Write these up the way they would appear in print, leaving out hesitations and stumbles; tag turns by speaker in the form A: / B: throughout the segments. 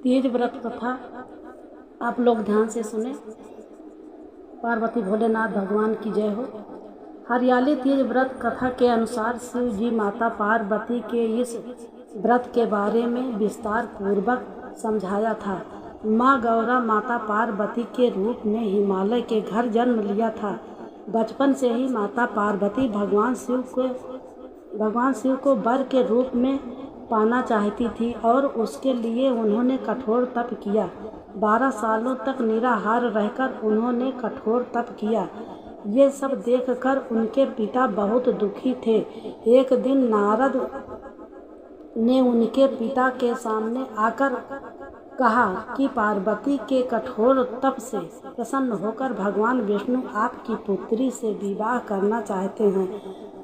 A: तीज व्रत कथा आप लोग ध्यान से सुने। पार्वती भोलेनाथ भगवान की जय हो। हरियाली तीज व्रत कथा के अनुसार शिव जी माता पार्वती के इस व्रत के बारे में विस्तार पूर्वक समझाया था। माँ गौरा माता पार्वती के रूप में हिमालय के घर जन्म लिया था। बचपन से ही माता पार्वती भगवान शिव को वर के रूप में पाना चाहती थी और उसके लिए उन्होंने कठोर तप किया। 12 सालों तक निराहार रहकर उन्होंने कठोर तप किया। ये सब देखकर उनके पिता बहुत दुखी थे। एक दिन नारद ने उनके पिता के सामने आकर कहा कि पार्वती के कठोर तप से प्रसन्न होकर भगवान विष्णु आपकी पुत्री से विवाह करना चाहते हैं।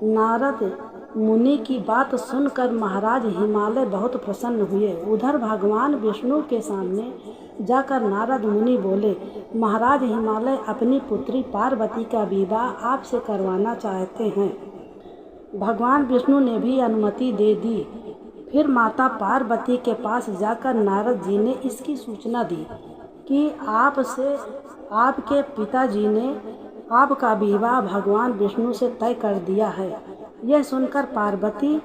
A: नारद मुनि की बात सुनकर महाराज हिमालय बहुत प्रसन्न हुए। उधर भगवान विष्णु के सामने जाकर नारद मुनि बोले, महाराज हिमालय अपनी पुत्री पार्वती का विवाह आपसे करवाना चाहते हैं। भगवान विष्णु ने भी अनुमति दे दी। फिर माता पार्वती के पास जाकर नारद जी ने इसकी सूचना दी कि आपके पिताजी ने आपका विवाह भगवान विष्णु से तय कर दिया है। यह सुनकर पार्वती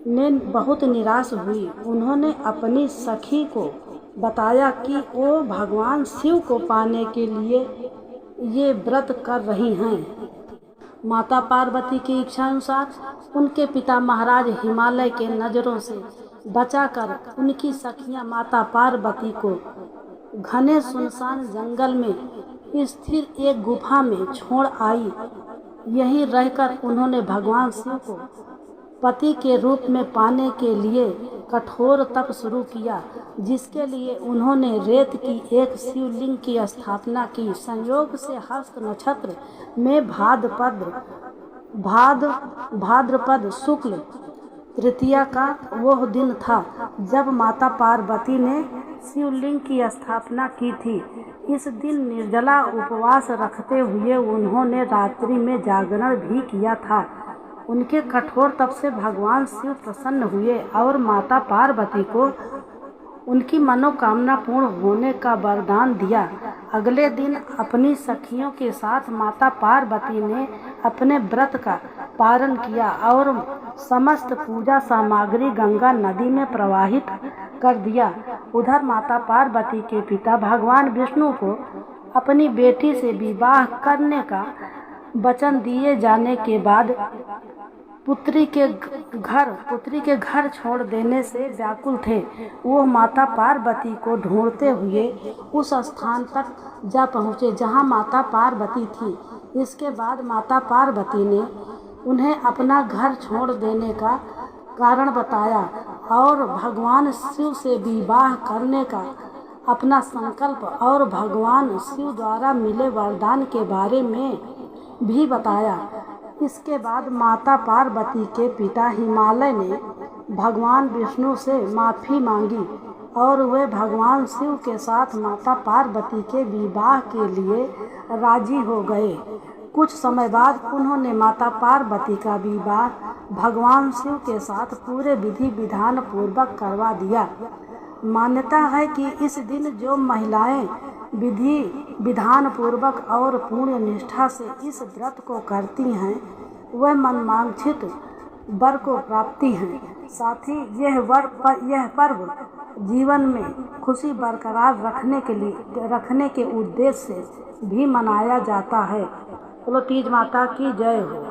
A: ने बहुत निराश हुई। उन्होंने अपनी सखी को बताया कि वो भगवान शिव को पाने के लिए ये व्रत कर रही हैं। माता पार्वती की इच्छा अनुसार उनके पिता महाराज हिमालय के नज़रों से बचाकर उनकी सखियां माता पार्वती को घने सुनसान जंगल में स्थिर एक गुफा में छोड़ आई। यहीं रहकर उन्होंने भगवान शिव को पति के रूप में पाने के लिए कठोर तप शुरू किया, जिसके लिए उन्होंने रेत की एक शिवलिंग की स्थापना की। संयोग से हस्त नक्षत्र में भाद्रपद शुक्ल तृतीया का वह दिन था जब माता पार्वती ने शिवलिंग की स्थापना की थी। इस दिन निर्जला उपवास रखते हुए उन्होंने रात्रि में जागरण भी किया था। उनके कठोर तप से भगवान शिव प्रसन्न हुए और माता पार्वती को उनकी मनोकामना पूर्ण होने का वरदान दिया। अगले दिन अपनी सखियों के साथ माता पार्वती ने अपने व्रत का पारण किया और समस्त पूजा सामग्री गंगा नदी में प्रवाहित कर दिया। उधर माता पार्वती के पिता भगवान विष्णु को अपनी बेटी से विवाह करने का वचन दिए जाने के बाद पुत्री के घर छोड़ देने से व्याकुल थे। वो माता पार्वती को ढूंढते हुए उस स्थान तक जा पहुँचे जहाँ माता पार्वती थी। इसके बाद माता पार्वती ने उन्हें अपना घर छोड़ देने का कारण बताया और भगवान शिव से विवाह करने का अपना संकल्प और भगवान शिव द्वारा मिले वरदान के बारे में भी बताया। इसके बाद माता पार्वती के पिता हिमालय ने भगवान विष्णु से माफ़ी मांगी और वे भगवान शिव के साथ माता पार्वती के विवाह के लिए राजी हो गए। कुछ समय बाद उन्होंने माता पार्वती का विवाह भगवान शिव के साथ पूरे विधि विधान पूर्वक करवा दिया। मान्यता है कि इस दिन जो महिलाएं विधि विधान पूर्वक और पूर्ण निष्ठा से इस व्रत को करती हैं वह मनमांक्षित वर को प्राप्ति हैं। साथ ही यह पर्व जीवन में खुशी बरकरार रखने के उद्देश्य से भी मनाया जाता है। बोलो तीज माता की जय हो।